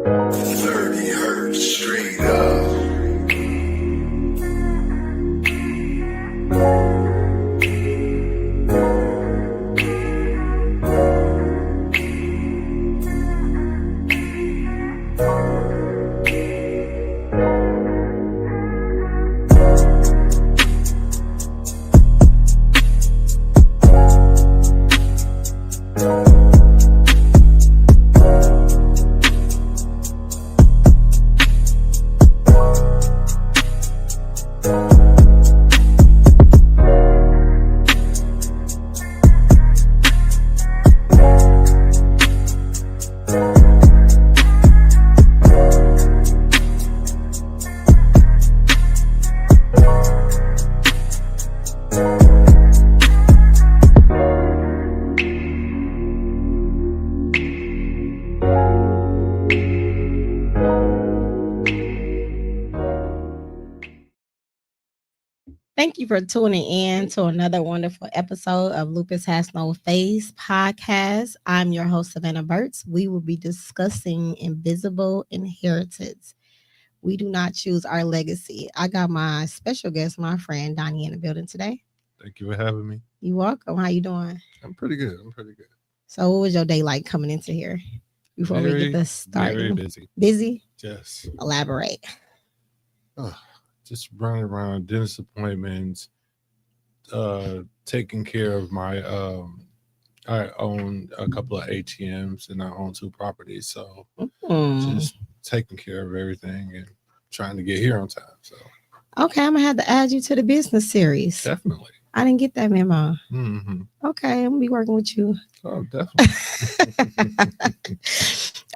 30 hertz straight up. Thank you for tuning in to another wonderful episode of Lupus Has No Face podcast. I'm your host, Savannah Burks. We will be discussing invisible inheritance. We do not choose our legacy. I got my special guest, my friend Donnie, in the building today. Thank you for having me. You welcome. How you doing? I'm pretty good. So, what was your day like coming into here before we get this started? Very busy. Busy? Yes. Elaborate. Just running around, dentist appointments, taking care of my I own a couple of ATMs and I own 2 properties, so just taking care of everything and trying to get here on time. So okay, I'm gonna have to add you to the business series. Definitely. I didn't get that memo. Mm-hmm. Okay, I'm gonna be working with you. Oh, definitely.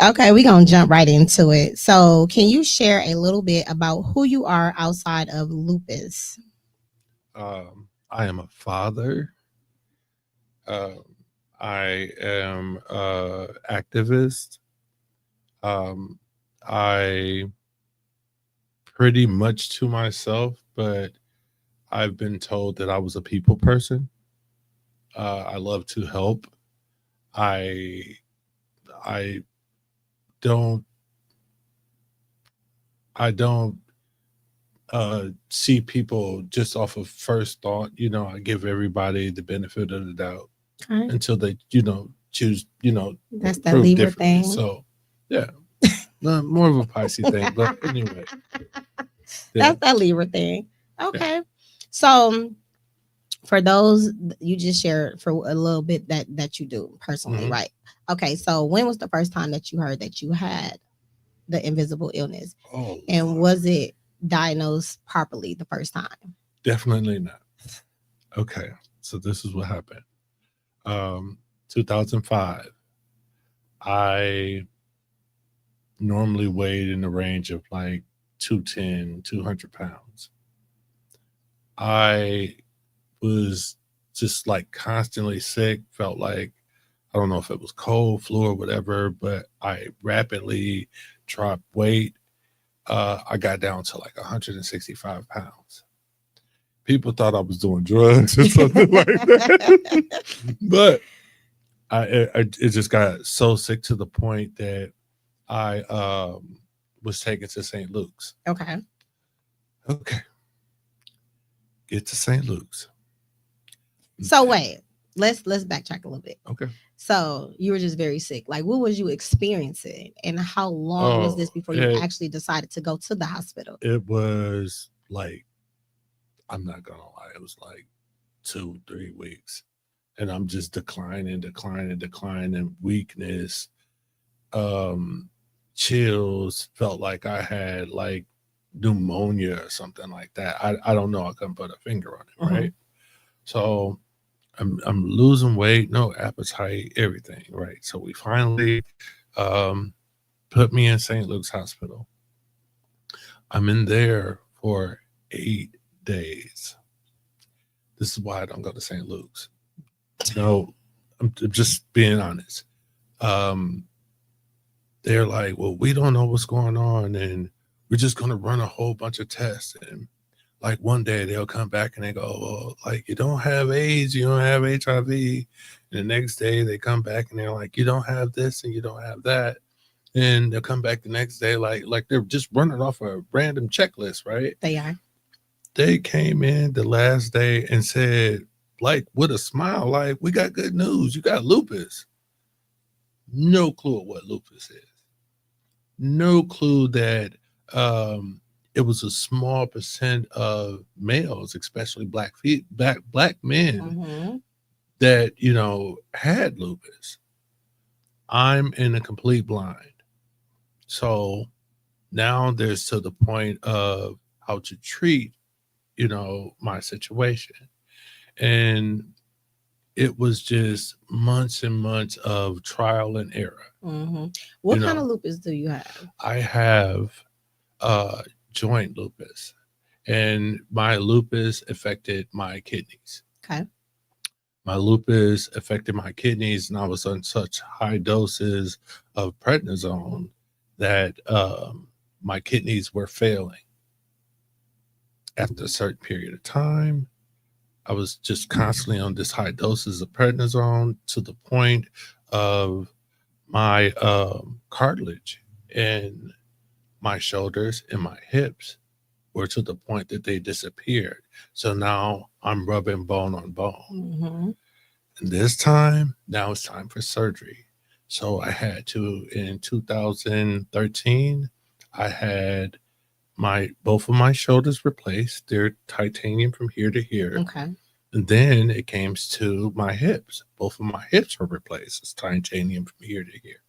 Okay, we're gonna jump right into it. So, can you share a little bit about who you are outside of lupus? I am a father. I am an activist. I pretty much to myself, but I've been told that I was a people person. I love to help. I don't see people just off of first thought. I give everybody the benefit of the doubt until they, choose, that's that Libra thing. So, yeah, more of a Pisces thing. But anyway, that's that Libra thing. Okay, so for those you just shared for a little bit that you do personally, right? Okay, so when was the first time that you heard that you had the invisible illness? And was it diagnosed properly the first time? Definitely not. Okay, so this is what happened. 2005. I normally weighed in the range of like 210, 200 pounds. I was just like constantly sick, felt like, I don't know if it was cold, flu, or whatever, but I rapidly dropped weight. I got down to like 165 pounds. People thought I was doing drugs or something like that. But it just got so sick to the point that I was taken to St. Luke's. Okay. Get to St. Luke's. So wait, let's backtrack a little bit. Okay. So you were just very sick. Like, what was you experiencing, and how long was this before you actually decided to go to the hospital? It was like, I'm not gonna lie, it was like 2-3 weeks, and I'm just declining, weakness, chills, felt like I had like pneumonia or something like that. I don't know, I couldn't put a finger on it, right? So I'm losing weight, no appetite, everything, right? So we finally put me in St. Luke's Hospital. I'm in there for 8 days. This is why I don't go to St. Luke's. No, I'm just being honest. They're like, well, we don't know what's going on, and we're just going to run a whole bunch of tests. And like one day they'll come back and they go, well, like, you don't have AIDS, you don't have HIV. And the next day they come back and they're like, you don't have this and you don't have that. And they'll come back the next day like they're just running off a random checklist, right? They are. They came in the last day and said, like, with a smile, like, we got good news. You got lupus. No clue of what lupus is. No clue that it was a small percent of males, especially black men, Mm-hmm. that, you know, had lupus. I'm in a complete blind. So now there's to the point of how to treat, you know, my situation. And it was just months and months of trial and error. Mm-hmm. What You kind of know, lupus do you have? I have joint lupus, and my lupus affected my kidneys. Okay. My lupus affected my kidneys, and I was on such high doses of prednisone that my kidneys were failing. After a certain period of time, I was just constantly on this high doses of prednisone to the point of my cartilage in my shoulders and my hips were to the point that they disappeared. So now I'm rubbing bone on bone. Mm-hmm. And this time, now it's time for surgery. So I had to, in 2013, I had both of my shoulders replaced. They're titanium from here to here. Okay. And then it came to my hips. Both of my hips were replaced. It's titanium from here to here.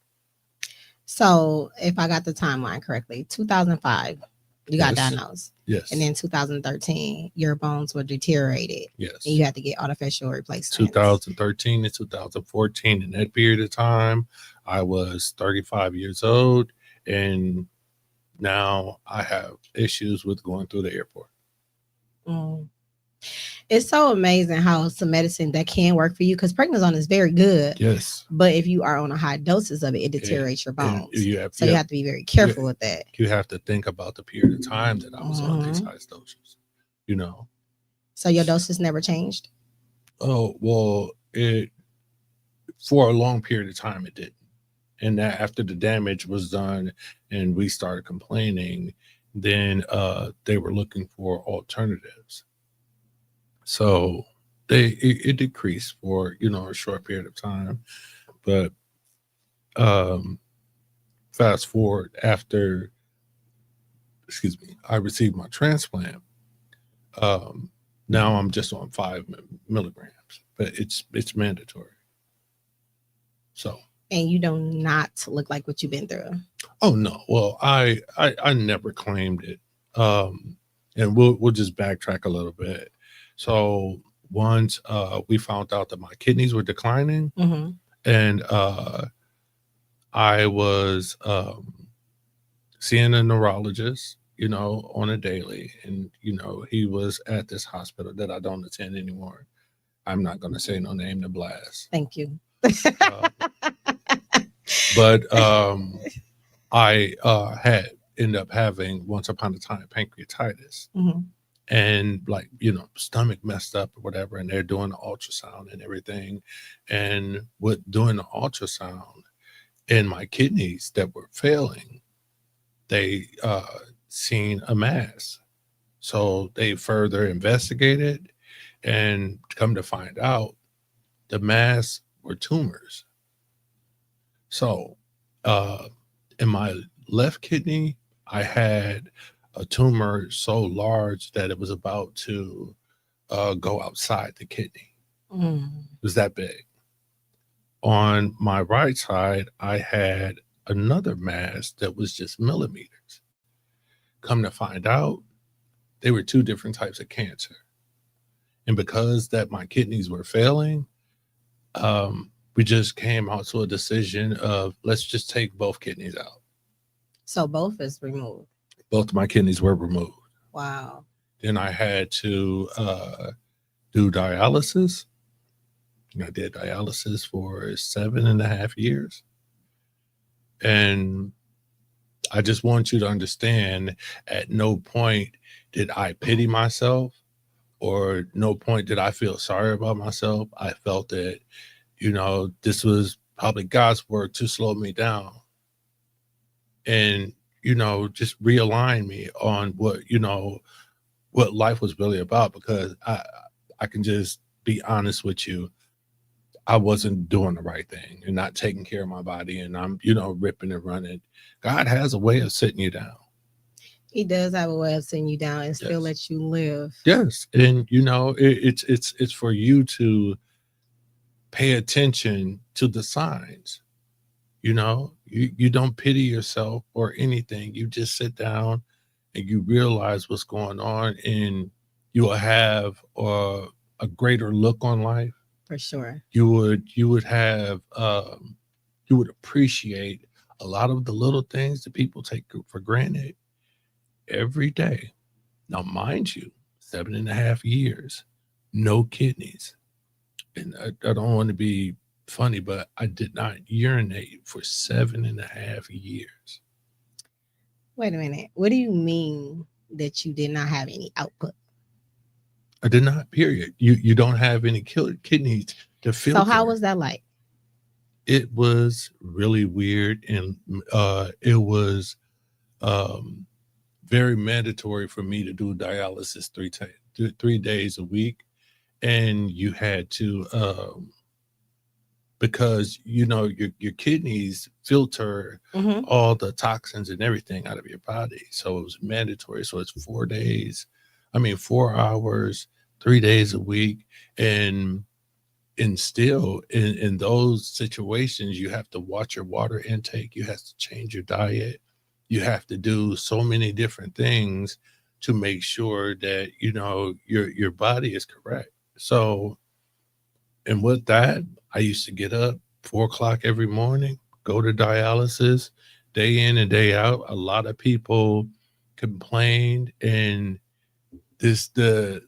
So if I got the timeline correctly, 2005, you got Yes. diagnosed. Yes. And then 2013, your bones were deteriorated. Yes. And you had to get artificial replacements. 2013 and 2014. In that period of time, I was 35 years old, and now I have issues with going through the airport. Mm. It's so amazing how some medicine that can work for you, because prednisone is very good. Yes. But if you are on a high doses of it, it deteriorates your bones. You have to be very careful with that. You have to think about the period of time that I was on these high doses, you know. So your doses never changed? Oh, well, for a long period of time, it didn't. And that after the damage was done and we started complaining, then they were looking for alternatives. So it decreased for, you know, a short period of time. But fast forward after, I received my transplant. Now I'm just on 5 milligrams, but it's mandatory. So. And you do not look like what you've been through. Oh no. Well, I never claimed it. And we'll just backtrack a little bit. So once we found out that my kidneys were declining, mm-hmm. and I was seeing a neurologist, you know, on a daily, and you know, he was at this hospital that I don't attend anymore. I'm not going to say no name to blast. Thank you. But I had ended up having once upon a time pancreatitis, mm-hmm. and like, you know, stomach messed up or whatever, and they're doing the ultrasound and everything, and with doing the ultrasound in my kidneys that were failing, they seen a mass. So they further investigated, and come to find out, the mass were tumors. So in my left kidney, I had a tumor so large that it was about to go outside the kidney. It was that big. On my right side, I had another mass that was just millimeters. Come to find out, they were 2 different types of cancer. And because that my kidneys were failing, we just came out to a decision of let's just take both kidneys out. So both is removed? Both of my kidneys were removed. Wow. Then I had to do dialysis. I did dialysis for 7.5 years. And I just want you to understand, at no point did I pity myself, or no point did I feel sorry about myself. I felt that, you know, this was probably God's work to slow me down. and just realign me on what life was really about, because I can just be honest with you. I wasn't doing the right thing and not taking care of my body, and I'm ripping and running. God has a way of sitting you down. He does have a way of sitting you down and still Yes. let you live. Yes, and it's for you to pay attention to the signs. You don't pity yourself or anything. You just sit down and you realize what's going on, and you will have a greater look on life. For sure. You would have you would appreciate a lot of the little things that people take for granted every day. Now, mind you, 7.5 years, no kidneys. And I don't want to be funny, but I did not urinate for 7.5 years. Wait a minute. What do you mean that you did not have any output? I did not, period. You don't have any kidneys to filter. So how was that like? It was really weird, and it was um, very mandatory for me to do dialysis 3 days a week, and you had to because your kidneys filter all the toxins and everything out of your body, so it was mandatory. So it's 4 days, 4 hours, 3 days a week, and still in those situations you have to watch your water intake, you have to change your diet, you have to do so many different things to make sure that your body is correct. So, and with that, I used to get up 4 o'clock every morning, go to dialysis day in and day out. A lot of people complained, and this the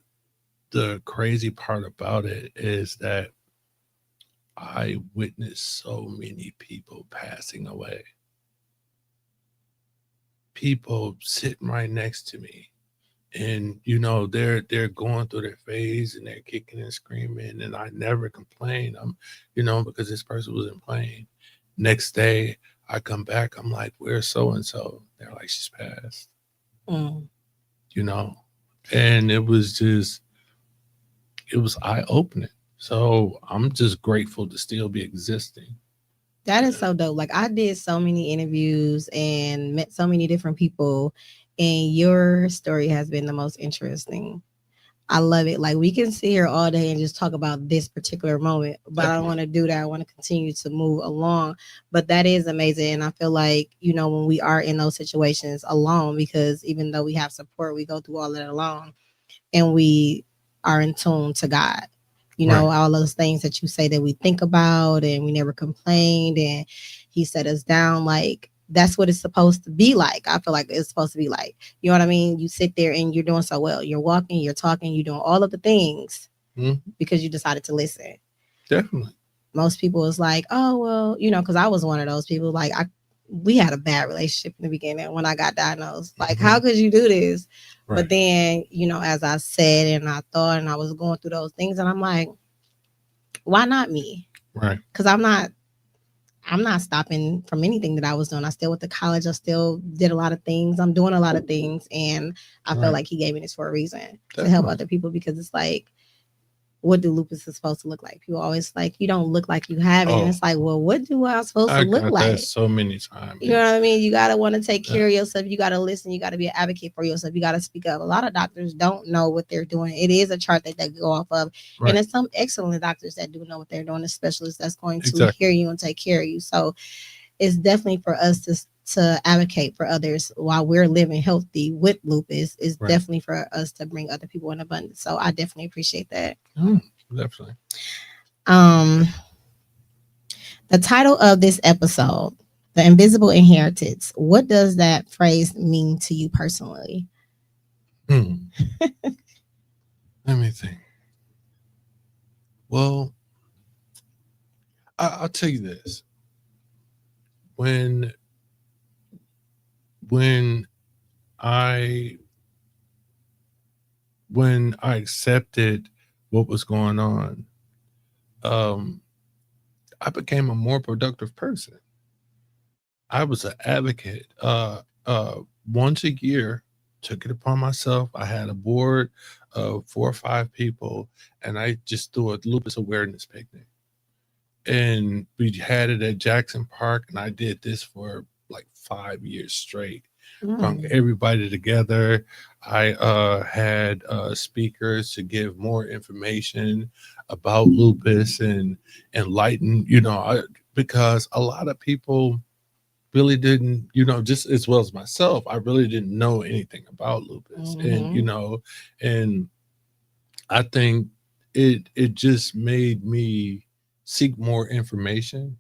crazy part about it is that I witnessed so many people passing away. People sitting right next to me, and they're going through their phase and they're kicking and screaming, and I never complain. Because this person was in pain. Next day, I come back. I'm like, "Where's so and so?" They're like, "She's passed." Mm. And it was eye opening. So I'm just grateful to still be existing. That is so dope. Like I did so many interviews and met so many different people, and your story has been the most interesting. I love it. Like we can sit here all day and just talk about this particular moment, but I don't want to do that. I want to continue to move along. But that is amazing. And I feel like, when we are in those situations alone, because even though we have support, we go through all of that alone, and we are in tune to God. All those things that you say that we think about and we never complained and he set us down, like that's what it's supposed to be like. I feel like it's supposed to be like, you know what I mean? You sit there and you're doing so well. You're walking, you're talking, you're doing all of the things because you decided to listen. Definitely. Most people is like, oh, well, because I was one of those people. Like we had a bad relationship in the beginning when I got diagnosed. Like, how could you do this? Right. But then, as I said and I thought and I was going through those things and I'm like, why not me? Right. Because I'm not stopping from anything that I was doing. I still went to college. I still did a lot of things. I'm doing a lot of things. And I felt like he gave me this for a reason to help other people, because it's like, what do lupus is supposed to look like? People always like, you don't look like you have it. And it's like, well, what do I supposed to look like? That so many times. You know what I mean? You got to want to take care of yourself. You got to listen. You got to be an advocate for yourself. You got to speak up. A lot of doctors don't know what they're doing. It is a chart that they go off of. Right. And there's some excellent doctors that do know what they're doing, a specialist that's going to hear you and take care of you. So it's definitely for us to advocate for others while we're living healthy with lupus. Is definitely for us to bring other people in abundance. So I definitely appreciate that. Definitely. The title of this episode, The Invisible Inheritance. What does that phrase mean to you personally? Let me think. Well, I'll tell you this. When I accepted what was going on, I became a more productive person. I was an advocate. Once a year, took it upon myself. I had a board of 4 or 5 people, and I just threw a lupus awareness picnic. And we had it at Jackson Park, and I did this for like 5 years straight. Brung Mm. everybody together. I had speakers to give more information about lupus and enlighten, because a lot of people really didn't, just as well as myself, I really didn't know anything about lupus. And, Hmm. and I think it just made me seek more information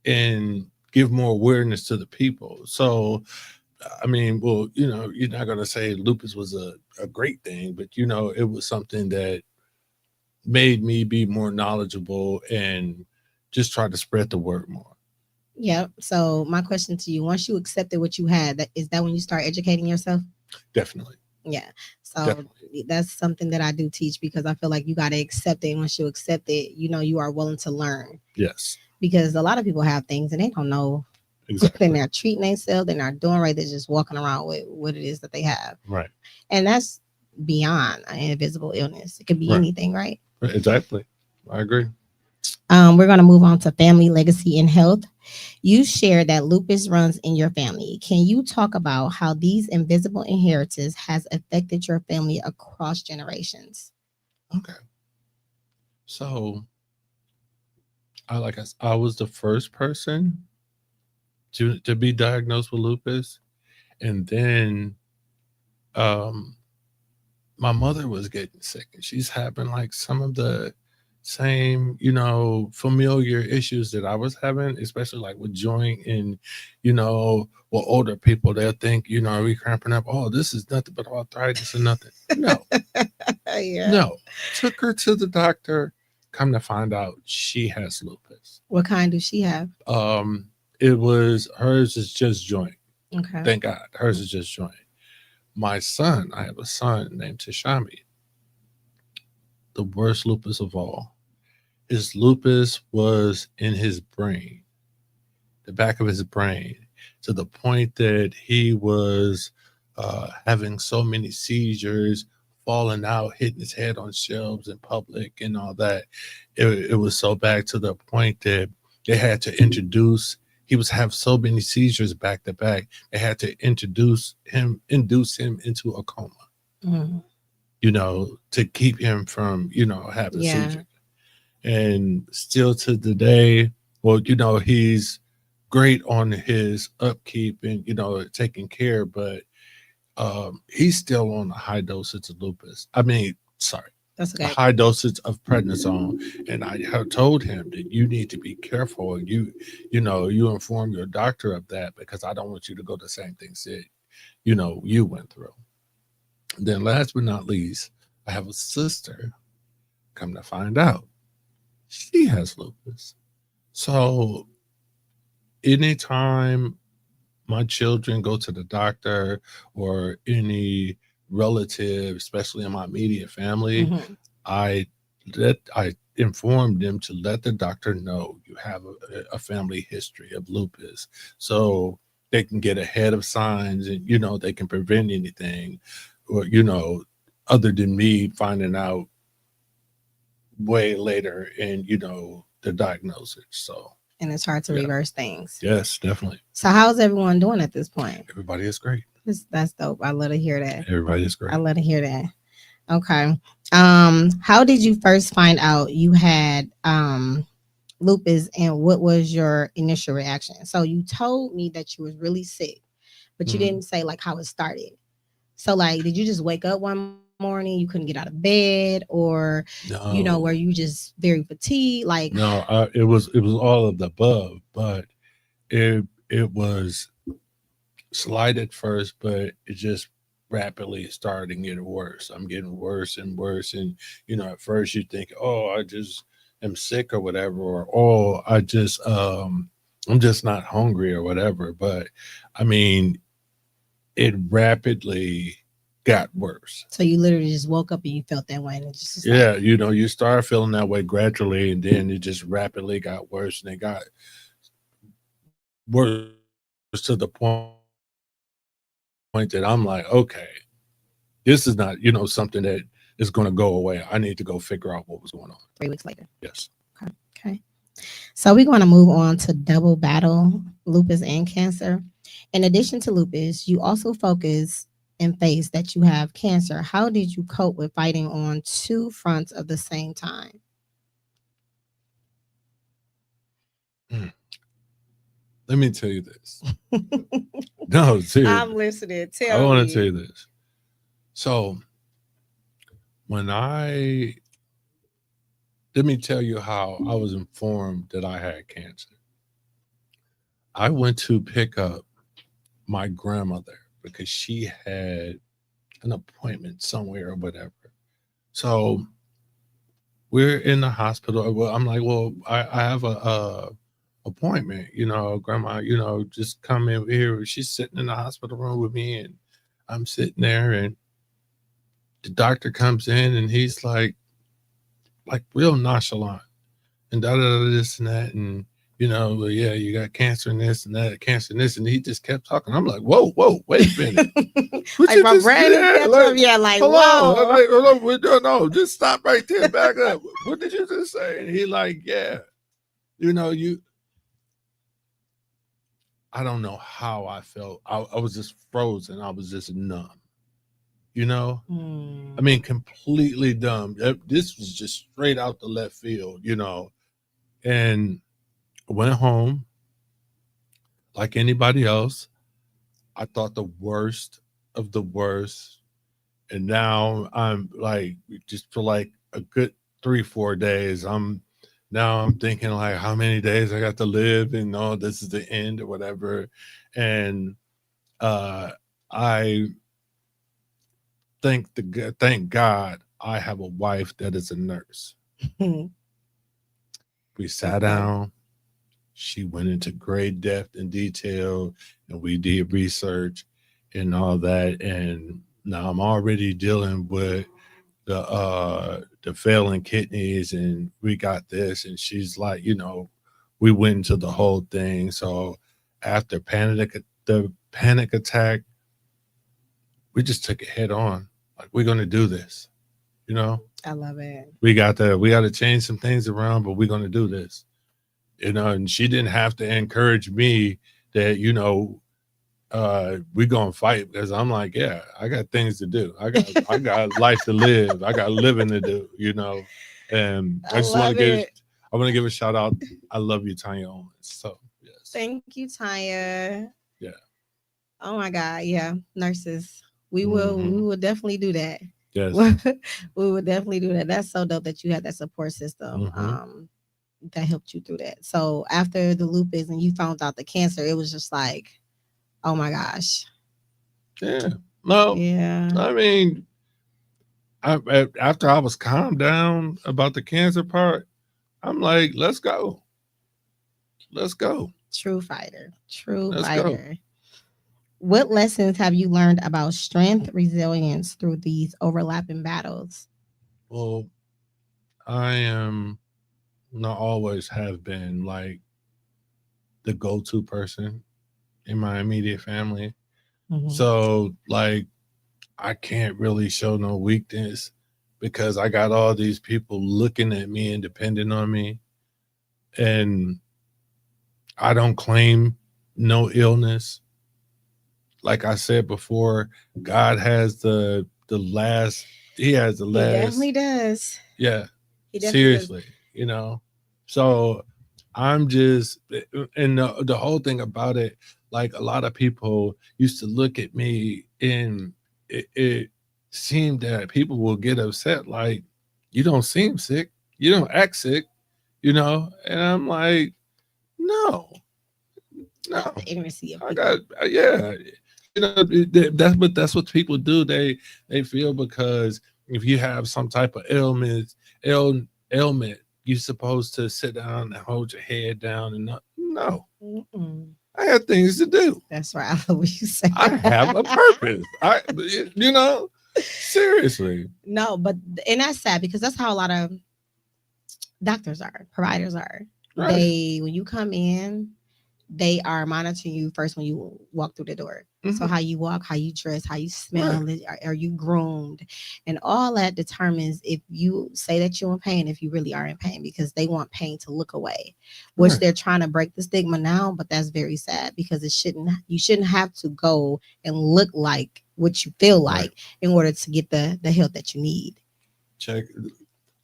and give more awareness to the people. So, I mean, well, you're not going to say lupus was a great thing, but, it was something that made me be more knowledgeable and just try to spread the word more. Yep. So my question to you: once you accepted what you had, that when you start educating yourself? Definitely. Yeah. So Definitely. that's something that I do teach because I feel like you got to accept it. And once you accept it, you are willing to learn Yes, because a lot of people have things and they don't know. They're exactly. not treating themselves. They're not doing right. They're just walking around with what it is that they have. Right. And that's beyond an invisible illness. It could be Right. anything, right? Right. Exactly. I agree. We're going to move on to family, legacy, and health. You shared that lupus runs in your family. Can you talk about how these invisible inheritance has affected your family across generations? Okay. So I was the first person to be diagnosed with lupus, and then um my mother was getting sick, and she's having like some of the same, familiar issues that I was having, especially like with joint and, with older people, they'll think, we cramping up, oh, this is nothing but arthritis and nothing. No, Yeah. no. Took her to the doctor. Come to find out she has lupus. What kind does she have? Um, it was hers is just joint. Okay. Thank God. Hers is just joint. My son, I have a son named Tashami, the worst lupus of all. His lupus was in his brain, the back of his brain, to the point that he was having so many seizures, falling out, hitting his head on shelves in public, and all that. It was so bad to the point that they had to introduce. He was have so many seizures back to back. They had to induce him into a coma. Mm. To keep him from having Yeah. seizures. And still to the day, well, he's great on his upkeep and taking care, but he's still on a high dosage of lupus. I mean, sorry, That's a okay. high dosage of prednisone. And I have told him that you need to be careful, and you inform your doctor of that, because I don't want you to go the same things that you went through. Then last but not least, I have a sister. Come to find out, she has lupus. So anytime my children go to the doctor, or any relative, especially in my immediate family, Hmm. I inform them to let the doctor know you have a family history of lupus, so they can get ahead of signs, and they can prevent anything, or other than me finding out way later in the diagnosis. So And it's hard to yeah, reverse things. yes, definitely. So how's everyone doing at this point? Everybody is great. That's dope. I love to hear that. Everybody is I great. love to hear that. Okay. How did you first find out you had lupus, and what was your initial reaction? So you told me that you was really sick, but you Mhm. didn't say like how it started. So like, did you just wake up one morning, you couldn't get out of bed, or were you No, just very fatigued? Like, no, it was all of the above, but it was slight at first, but it just rapidly started getting worse. I'm getting worse and worse, and at first you think, oh, I just am sick or whatever, or oh, I'm just not hungry or whatever. But I mean, it rapidly got worse. so you literally just woke up and you felt that way, and it just was like, Yeah, you start feeling that way gradually, and then it just rapidly got worse, and it got worse to the point that I'm like, okay, this is not, something that is going to go away. I need to go figure out what was going on. 3 weeks later. Yes. Okay. So we're going to move on to double battle lupus and cancer. In addition to lupus, you also focus and face that you have cancer. How did you cope with fighting on 2 fronts at the same time? Let me tell you this. No, seriously. I'm listening. I want to tell you this. So let me tell you how I was informed that I had cancer. I went to pick up my grandmother because she had an appointment somewhere or whatever. So we're in the hospital. Well, I'm like, well, I have a appointment, grandma, just come in here. She's sitting in the hospital room with me, and I'm sitting there, and the doctor comes in, and he's like real nonchalant, and this and that, and well, yeah, you got cancer and this and that, cancer and this, and he just kept talking. I'm like, whoa, wait a minute. Like my brain whoa. No, just stop right there, back up. What did you just say? And he like, yeah, I don't know how I felt. I was just frozen. I was just numb. I mean, completely dumb. This was just straight out the left field, and went home like anybody else. I thought the worst of the worst. And now I'm like, just for like a good 3-4 days, I'm thinking like how many days I got to live, and this is the end or whatever. And I thank God I have a wife that is a nurse. We sat down. She went into great depth and detail, and we did research and all that. And now I'm already dealing with the failing kidneys, and we got this. And she's like, we went into the whole thing. So after the panic attack, we just took it head on. Like, we're gonna do this. I love it. We got to change some things around, but we're gonna do this. And she didn't have to encourage me that, we're gonna fight, because I'm like, yeah, I got things to do. I got life to live. I got living to do, And I just want to give a shout out. I love you, Tanya Owens. So yes. Thank you, Tanya. Yeah. Oh my God. Yeah. Nurses. We will definitely do that. Yes. We would definitely do that. That's so dope that you had that support system. That helped you through that. So after the lupus and you found out the cancer, it was just like, oh my gosh. Yeah. No. Yeah. I mean, after I was calmed down about the cancer part, I'm like, let's go. Let's go. True fighter. Let's fighter. Go. What lessons have you learned about strength, resilience through these overlapping battles? Well, I am not always have been like the go-to person in my immediate family. Mm-hmm. So like, I can't really show no weakness because I got all these people looking at me and depending on me. And I don't claim no illness. Like I said before, God has the last. He has the last. He definitely does. Yeah. Seriously, does. So I'm just, and the whole thing about it, like a lot of people used to look at me, and it seemed that people will get upset. Like, you don't seem sick. You don't act sick, And I'm like, no. The intimacy of people. That's what people do. They feel because if you have some type of ailment, you're supposed to sit down and hold your head down and no. Mm-mm. I have things to do. That's right. I love what you say. I have a purpose. Seriously. No, but and that's sad because that's how a lot of doctors are, providers are. Right. When you come in, they are monitoring you first when you walk through the door. So how you walk, how you dress, how you smell, are you groomed, and all that determines if you say that you're in pain, if you really are in pain, because they want pain to look away, which they're trying to break the stigma now. But that's very sad, because you shouldn't have to go and look like what you feel like in order to get the help that you need. Check.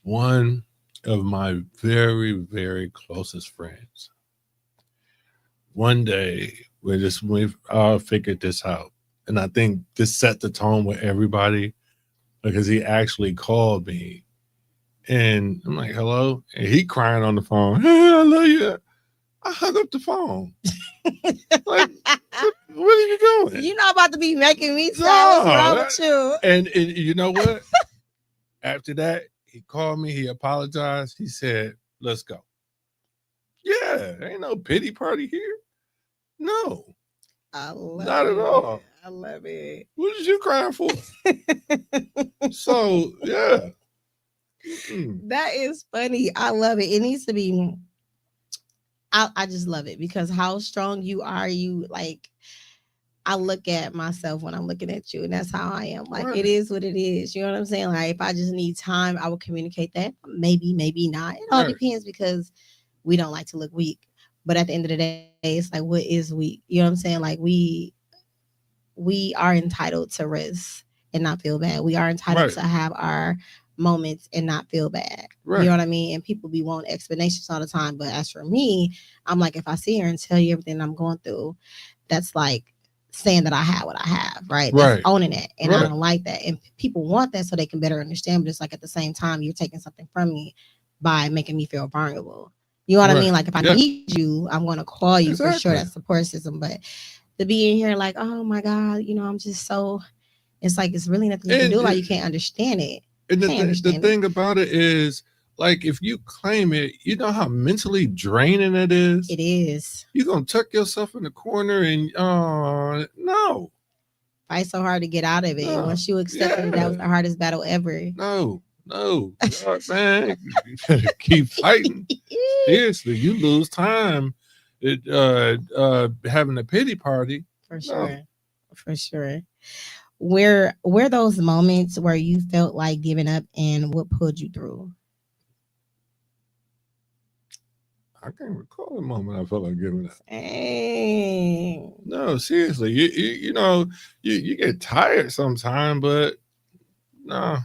One of my very, very closest friends, one day we all figured this out, and I think this set the tone with everybody, because he actually called me, and I'm like, hello, and he crying on the phone, hey, I love you. I hung up the phone. Like, what are you doing? You're not about to be making me sad. What's wrong with you? And you know what? After that, he called me, he apologized, he said, let's go. Yeah, ain't no pity party here. No. I love not at all. I love it. What is you crying for? So, yeah. That is funny. I love it. It needs to be. I just love it, because how strong you are. You like, I look at myself when I'm looking at you, and that's how I am. Like, it is what it is. You know what I'm saying? Like, if I just need time, I will communicate that. Maybe, maybe not. It all depends, because we don't like to look weak. But at the end of the day, it's like, what is weak? You know what I'm saying? Like, we are entitled to rest and not feel bad. We are entitled to have our moments and not feel bad. You know what I mean? And people be wanting explanations all the time. But as for me, I'm like, if I sit here and tell you everything I'm going through, that's like saying that I have what I have, right? That's owning it. And I don't like that. And people want that so they can better understand. But it's like, at the same time, you're taking something from me by making me feel vulnerable. You know what I mean? Like, if I need you, I'm going to call you for sure. That support system. But to be in here like, oh my God, you know, I'm just so, it's like, it's really nothing you can do. Like, you can't understand it. And the thing about it is, like, if you claim it, you know how mentally draining it is? It is. You're going to tuck yourself in the corner and, no. Fight so hard to get out of it. And once you accept it, that was the hardest battle ever. No. God, man, you better keep fighting. Seriously, you lose time having a pity party. For sure. For sure. Where those moments where you felt like giving up, and what pulled you through? I can't recall a moment I felt like giving up. Hey. No, seriously, you know, you get tired sometimes, but no.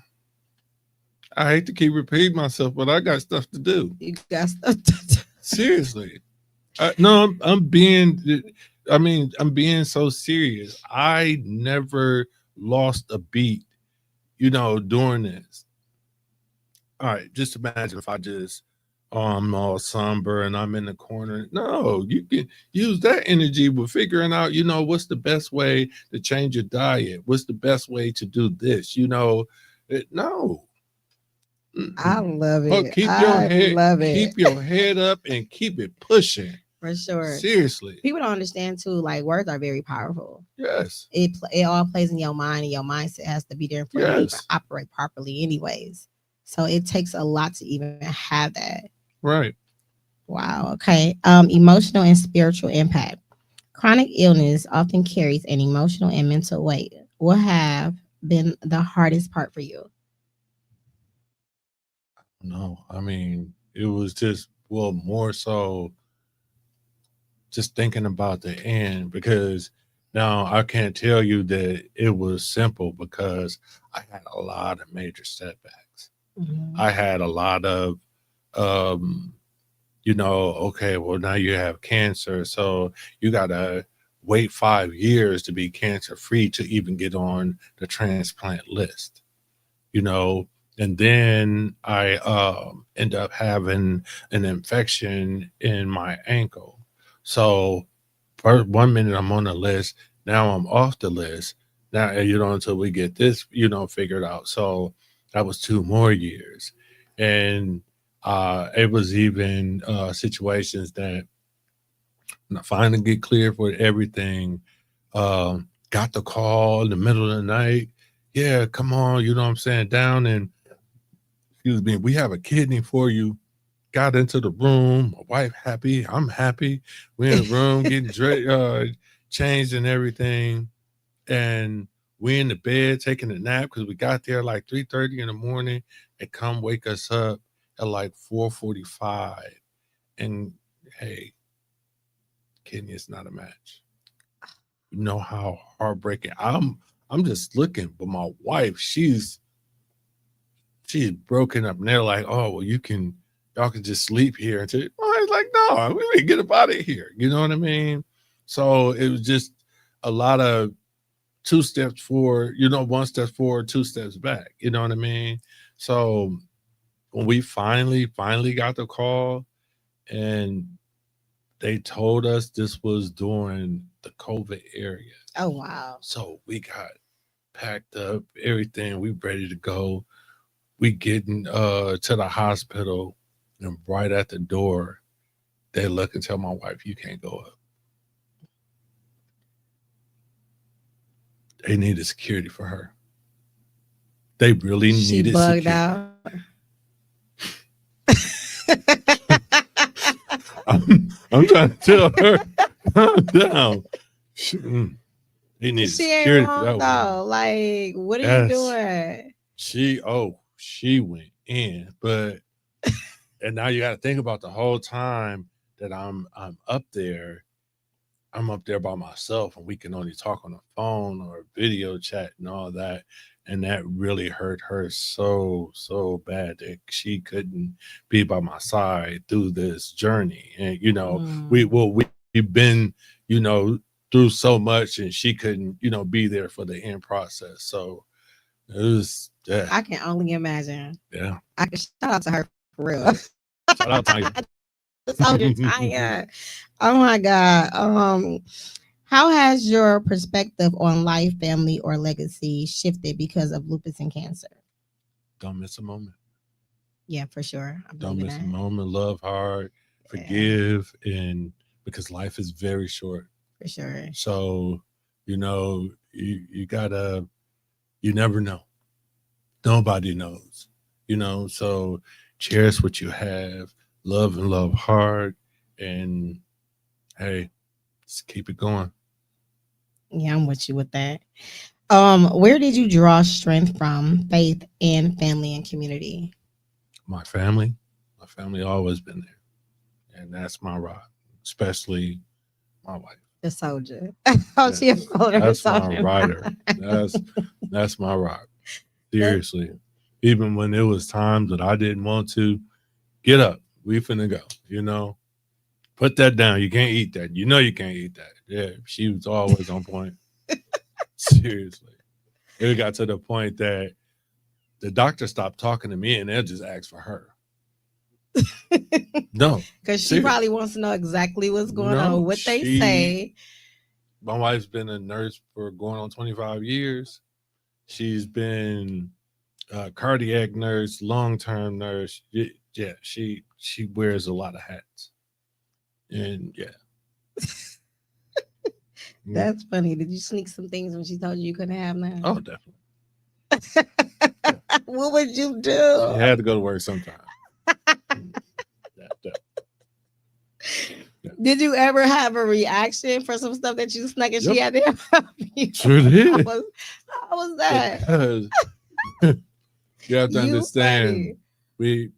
I hate to keep repeating myself, but I got stuff to do. You got stuff to do. Seriously. No, I'm being so serious. I never lost a beat, you know, doing this. All right, just imagine if I just I'm all somber and I'm in the corner. No, you can use that energy with figuring out, you know, what's the best way to change your diet? What's the best way to do this? You know, no. I love it. Keep your head up and keep it pushing. For sure. Seriously. People don't understand too, like, words are very powerful. Yes. It all plays in your mind, and your mindset has to be there for you to operate properly anyways. So it takes a lot to even have that. Right. Wow. Okay. Emotional and spiritual impact. Chronic illness often carries an emotional and mental weight. What have been the hardest part for you? No, I mean, it was just, well, more so just thinking about the end, because now I can't tell you that it was simple, because I had a lot of major setbacks. Mm-hmm. I had a lot of, you know, okay, well, now you have cancer, so you got to wait 5 years to be cancer free to even get on the transplant list, you know. And then I end up having an infection in my ankle. So for 1 minute I'm on the list, now I'm off the list. Now, you know, until we get this, you know, figured out. So that was 2 more years. And it was even situations that when I finally get cleared for everything, got the call in the middle of the night. Yeah, come on, you know what I'm saying, down and excuse me, we have a kidney for you. got into the room. My wife happy. I'm happy. We in the room getting changed and everything. And we in the bed taking a nap because we got there like 3:30 in the morning and come wake us up at like 4:45. And hey, kidney is not a match. You know how heartbreaking. I'm just looking, but my wife, she's broken up. And they're like, oh, well, y'all can just sleep here until I was like, no, we need to get up out of here. You know what I mean? So it was just a lot of 2 steps forward, 1 step forward, 2 steps back. You know what I mean? So when we finally got the call and they told us this was during the COVID area. Oh, wow. So we got packed up, everything, we ready to go. We getting to the hospital, and right at the door, they look and tell my wife, you can't go up. They needed security for her. They really She needed bugged security. out. I'm trying to tell her, calm down. They needed She ain't security for wrong that one. though. Like, what are you doing? She went in, but and now you got to think about the whole time that I'm up there. I'm up there by myself, and we can only talk on the phone or video chat and all that. And that really hurt her so bad that she couldn't be by my side through this journey. And we've been through so much, and she couldn't be there for the end process. So it was I can only imagine. Yeah. I can shout out to her for real. Shout out Tanya. The soldier Tanya. Oh my God. How has your perspective on life, family, or legacy shifted because of lupus and cancer? Don't miss a moment. Yeah, for sure. Don't miss a moment. Love hard, forgive, and because life is very short. For sure. So, you gotta, you never know. Nobody knows, so cherish what you have, love and love hard, and hey, just keep it going. Yeah, I'm with you with that. Where did you draw strength from, faith and family and community? My family always been there, and that's my rock, especially my wife. The soldier. Oh, she a folder. That's my rider. That's my rock. Seriously. Even when there was times that I didn't want to, get up. We finna go, Put that down. You can't eat that. You can't eat that. Yeah, she was always on point. Seriously. It got to the point that the doctor stopped talking to me and they'll just ask for her. No. Because she probably wants to know exactly what's going on, what they say. My wife's been a nurse for going on 25 years. She's been a cardiac nurse, long-term nurse. Yeah, she wears a lot of hats. And yeah. That's funny. Did you sneak some things when she told you couldn't have none? Oh, definitely. What would you do? She had to go to work sometime. Yeah. Did you ever have a reaction for some stuff that you snuck and she had to help you? Sure did. How was that? Because you have to understand, when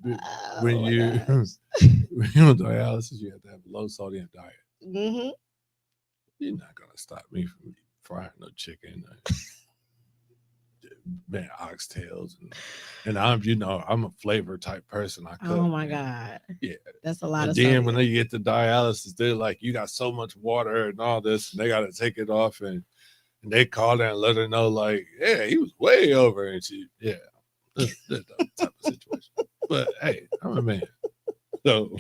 you're on dialysis, you have to have a low sodium diet. Mm-hmm. You're not gonna stop me from frying no chicken, man, oxtails, and I'm a flavor type person. I cook. Oh my God, yeah, that's a lot of. Then sodium. when they get to dialysis, they're like, "You got so much water and all this," and they got to take it off, and they call her and let her know, like, "Yeah, he was way over," and she, that's the type of situation. But hey, I'm a man, so.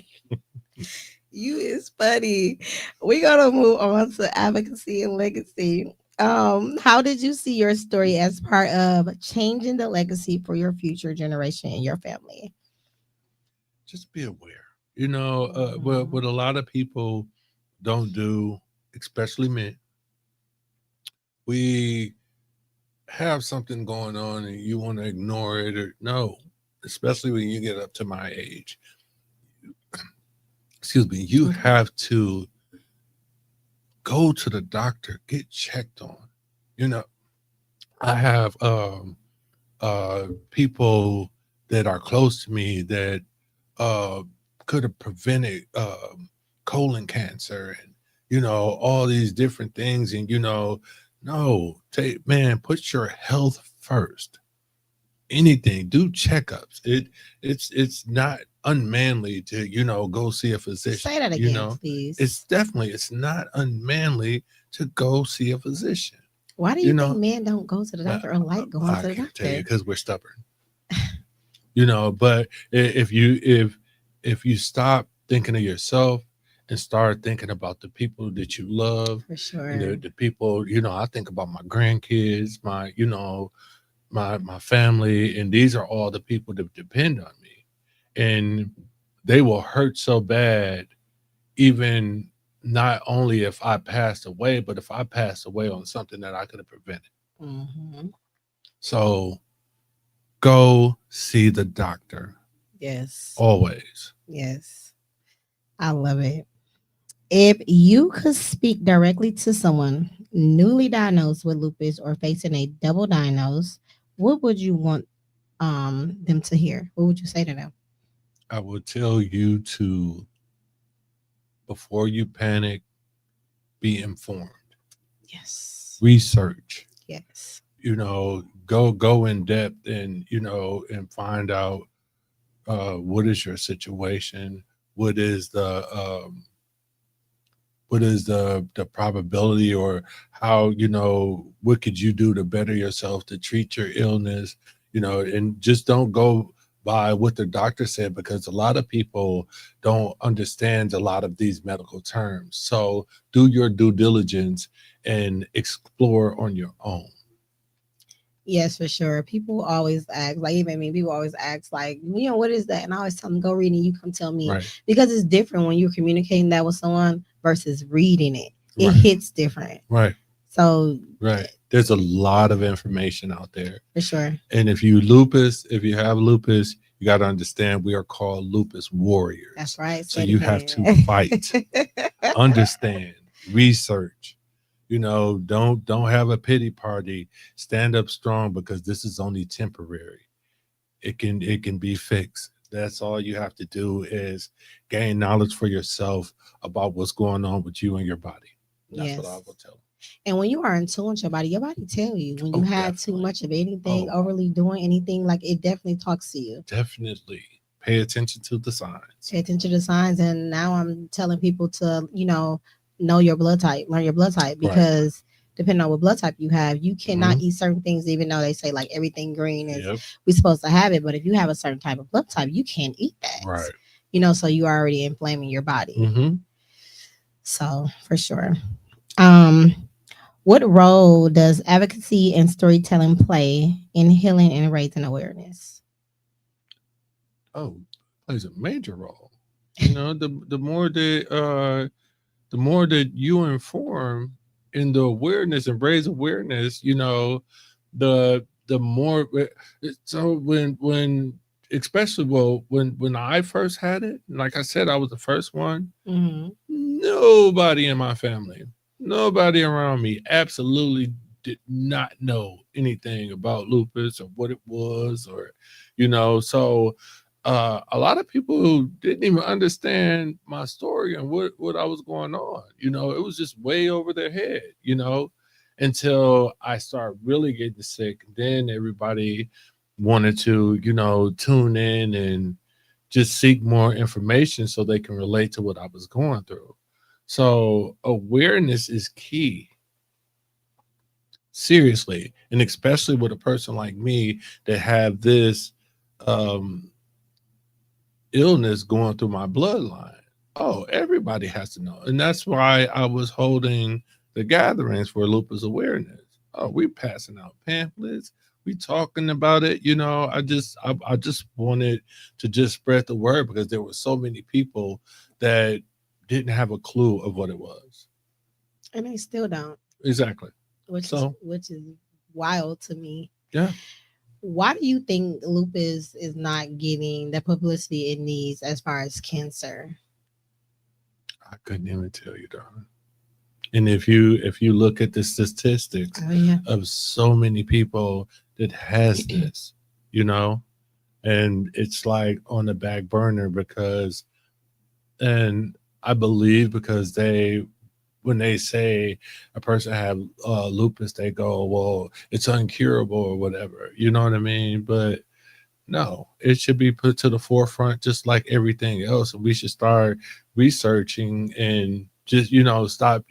You is funny. We're gonna move on to advocacy and legacy. How did you see your story as part of changing the legacy for your future generation and your family? Just be aware. What a lot of people don't do, especially men. We have something going on and you want to ignore it, or no, especially when you get up to my age. excuse me, you Okay. have to go to the doctor, get checked on. You know, I have people that are close to me that uh could have prevented colon cancer and all these different things. And no, take man, put your health first. Anything, do checkups. It's not unmanly to go see a physician. Say that again, It's please. definitely, it's not unmanly to go see a physician. Why do you you think know men don't go to the uh, doctor or like going I to the can't tell you doctor? because we're stubborn. But if you stop thinking of yourself and start thinking about the people that you love, For and sure. the people, I think about my grandkids, my family, and these are all the people that depend on me, and they will hurt so bad, even not only if I passed away, but if I passed away on something that I could have prevented. Hmm. So go see the doctor Yes. always. Yes. I love it. If you could speak directly to someone newly diagnosed with lupus or facing a double diagnose, what would you want them to hear? What would you say to them? I would tell you to, before you panic, be informed, Yes. research, Yes. go in depth, and and find out what is your situation, what is the probability, or how, what could you do to better yourself to treat your illness, and just don't go by what the doctor said, because a lot of people don't understand a lot of these medical terms. So do your due diligence and explore on your own. Yes, for sure. People always ask, like even me, people always ask, like, what is that? And I always tell them, go read it. You come tell me Right. because it's different when you're communicating that with someone versus reading it. It Right. hits different. Right. So Right. There's a lot of information out there. for sure. And if you have lupus, you got to understand we are called lupus That's warriors. right. So Say it you have to again. fight, understand, research. Don't have a pity party. Stand up strong, because this is only temporary. It can be fixed. That's all you have to do is gain knowledge for yourself about what's going on with you and your body. And that's what I Yes. will tell them. And when you are in tune with your body tell you when you Oh, had too definitely. much of anything, Oh, overly doing anything, like it definitely talks to you. definitely. Pay attention to the signs. Pay attention to the signs. And now I'm telling people to, know your blood type, learn your blood type, Right. because depending on what blood type you have, you cannot Mhm. eat certain things, even though they say like everything green is Yep. we supposed to have it. But if you have a certain type of blood type, you can't eat that. Right. So you are already inflaming your body. Mm-hmm. So for sure. Um, what role does advocacy and storytelling play in healing and raising awareness? Oh, plays a major role. The more that you inform in the awareness and raise awareness, the more. So when especially, well, when I first had it, like I said, I was the first one. Mm-hmm. Nobody in my family, nobody around me, absolutely did not know anything about lupus or what it was, or so a lot of people who didn't even understand my story and what I was going on. It was just way over their head, until I started really getting sick. Then everybody wanted to, tune in and just seek more information so they can relate to what I was going through. So awareness is key, seriously, and especially with a person like me that have this um, illness going through my bloodline. Oh, everybody has to know, and that's why I was holding the gatherings for lupus awareness. Oh, we passing out pamphlets, we talking about it. I just wanted to just spread the word, because there were so many people that didn't have a clue of what it was. And they still don't, Exactly. which is So which is wild to me. yeah. Why do you think lupus is not getting the publicity it needs as far as cancer? I couldn't even tell you, darling. And if you look at the statistics of so many people that has this, you know, and it's like on the back burner because, and I believe because when they say a person have lupus, they go, well, it's uncurable or whatever, you know what I mean? But no, it should be put to the forefront just like everything else. And we should start researching and just, stop,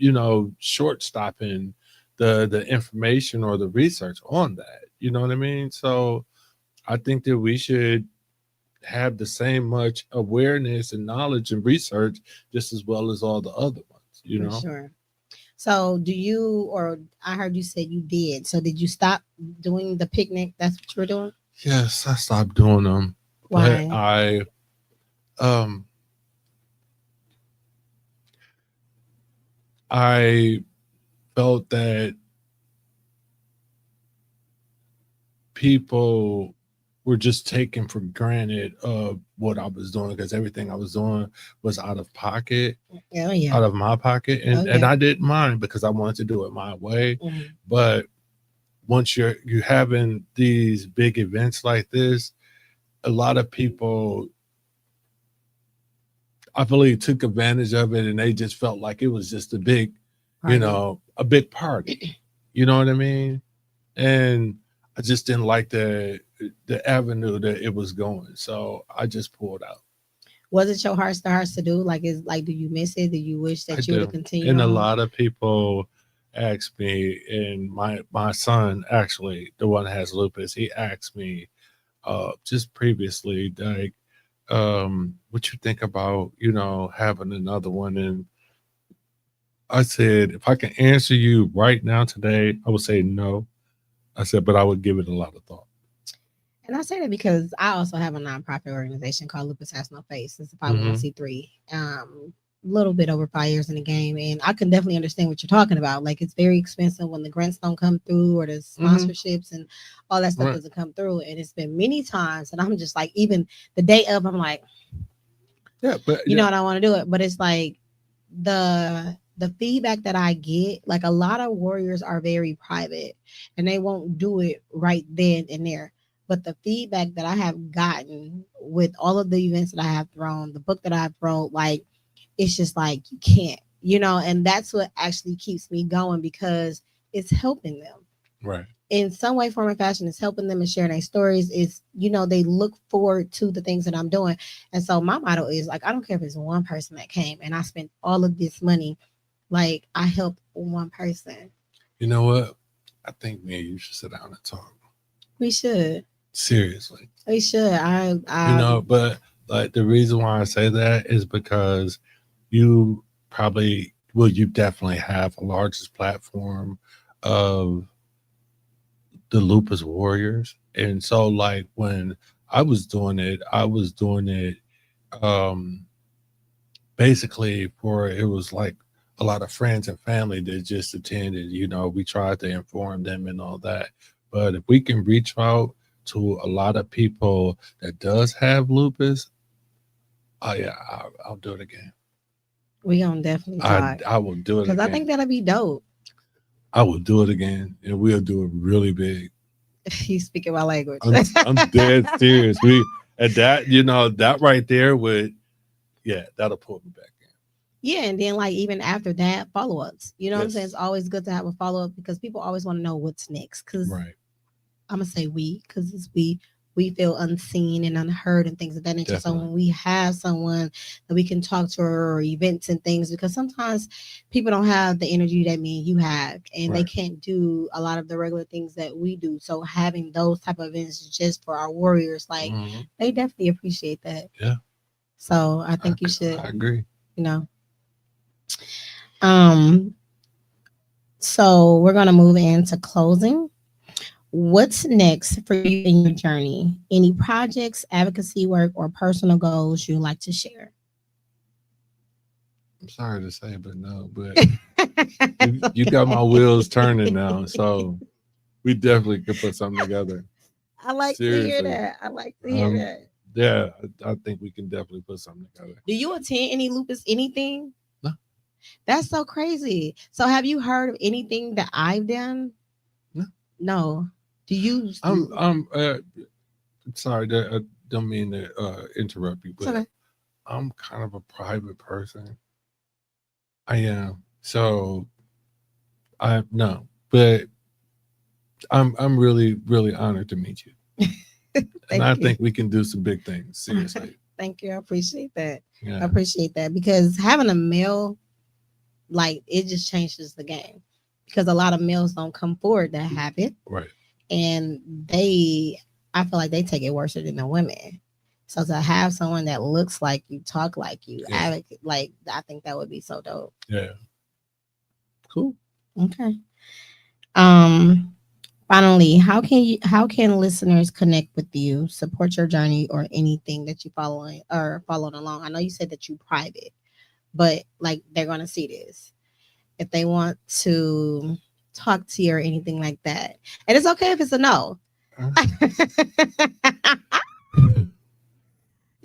short stopping the information or the research on that. You know what I mean? So I think that we should have the same much awareness and knowledge and research just as well as all the other ones, For sure. So do you, or I heard you said you did. So did you stop doing the picnic? That's what you were doing? Yes, I stopped doing them. Why? But I felt that people were just taking for granted what I was doing because everything I was doing was out of pocket, out of my pocket, and I didn't mind because I wanted to do it my way. But once you're having these big events like this, a lot of people, I believe, took advantage of it, and they just felt like it was just a big, a big party. You know what I mean? And I just didn't like the avenue that it was going, so I just pulled out. Was it your heart's to do? Like, do you miss it? Do you wish that you would continue? And a lot of people ask me, and my son, actually, the one that has lupus, he asked me just previously, like, what you think about, having another one? And I said, if I can answer you right now today, I would say no. I said, but I would give it a lot of thought. And I say that because I also have a nonprofit organization called Lupus Has No Face. It's a 501c3. Little bit over 5 years in the game, and I can definitely understand what you're talking about. Like, it's very expensive when the grants don't come through or the sponsorships and all that stuff doesn't come through. And it's been many times, and I'm just like, even the day of, I'm like, but I don't want to do it. But it's like the feedback that I get, like a lot of warriors are very private and they won't do it right then and there. But the feedback that I have gotten with all of the events that I have thrown, the book that I've wrote, like, it's just like, you can't, and that's what actually keeps me going because it's helping them. Right. In some way, form, or fashion, it's helping them and sharing their stories. It's, they look forward to the things that I'm doing. And so my motto is like, I don't care if it's one person that came and I spent all of this money, like I helped one person. You know what? I think me and you should sit down and talk. We should. Seriously. We should. But like the reason why I say that is because you definitely have the largest platform of the lupus warriors. And so like when I was doing it basically for, it was like a lot of friends and family that just attended, we tried to inform them and all that. But if we can reach out to a lot of people that does have lupus, I'll do it again. We gonna definitely talk. I will do it because I think that'll be dope. I will do it again, and we'll do it really big. You speaking my language. I'm dead serious. That right there that'll pull me back in. Yeah, and then like even after that, follow-ups. You know what I'm saying? It's always good to have a follow-up because people always want to know what's next. Because I'm gonna say because it's we feel unseen and unheard and things of that nature. Definitely. So when we have someone that we can talk to or events and things, because sometimes people don't have the energy that me and you have, and they can't do a lot of the regular things that we do. So having those type of events just for our warriors, like they definitely appreciate that. Yeah. So I think you should. I agree. So we're gonna move into closing. What's next for you in your journey? Any projects, advocacy work, or personal goals you'd like to share? I'm sorry to say, but no, but you got my wheels turning now. So we definitely could put something together. I like to hear that. I like to hear that. Yeah, I think we can definitely put something together. Do you attend any lupus anything? No. That's so crazy. So have you heard of anything that I've done? No. No. Do you? I'm sorry that I don't mean to interrupt you, but Okay. I'm kind of a private person. I am. So I no, but I'm really, really honored to meet you. And I think we can do some big things, seriously. Thank you. I appreciate that. Yeah. I appreciate that because having a male, like, it just changes the game because a lot of males don't come forward that have it. Right. And I feel like they take it worse than the women. So to have someone that looks like you, talk like you, like, I think that would be so dope. Yeah. Cool. Okay. Finally, how can listeners connect with you, support your journey, or anything that you following along? I know you said that you private, but like they're gonna see this if they want to talk to you or anything like that. And it's okay if it's a no.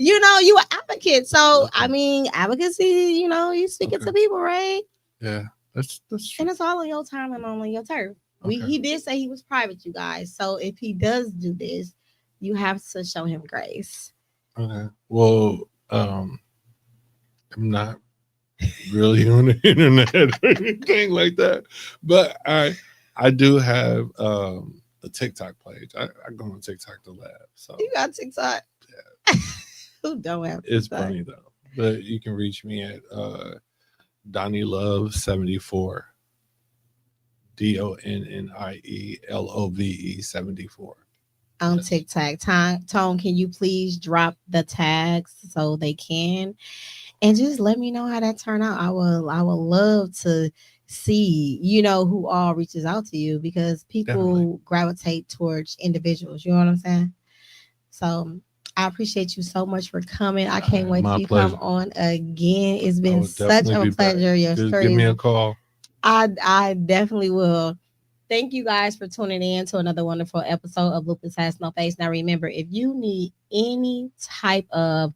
You know, you an advocate. So Okay. I mean, advocacy, you speaking to people, right? Yeah. That's true. And it's all on your time and on your turf. Okay. He did say he was private, you guys. So if he does do this, you have to show him grace. Okay. Well, I'm not really on the internet or anything like that, but I do have a TikTok page. I go on TikTok to laugh. So You got TikTok. Yeah. Who don't have TikTok? It's funny though. But you can reach me at Donnell 74. DONNIELOVE 74 on TikTok. Tone, can you please drop the tags so they can? And just let me know how that turned out. I will love to see, who all reaches out to you because people gravitate towards individuals. You know what I'm saying? So I appreciate you so much for coming. I can't wait till you come on again. It's been such a pleasure. Just give me a call. I definitely will. Thank you guys for tuning in to another wonderful episode of Lupus Has No Face. Now, remember, if you need any type of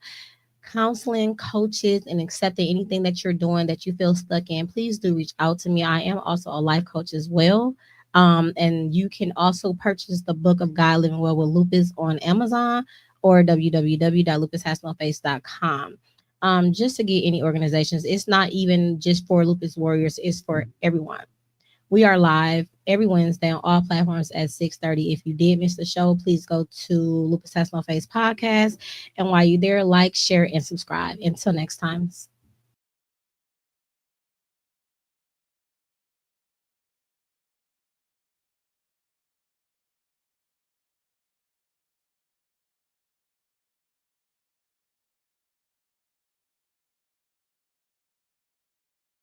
counseling, coaches, and accepting anything that you're doing that you feel stuck in, please do reach out to me. I am also a life coach as well. And you can also purchase the book of God Living Well with Lupus on Amazon or www.lupushasnoface.com. Just to get any organizations. It's not even just for lupus warriors, it's for everyone. We are live every Wednesday on all platforms at 6:30. If you did miss the show, please go to Lupus Has No Face podcast. And while you're there, like, share, and subscribe. Until next time.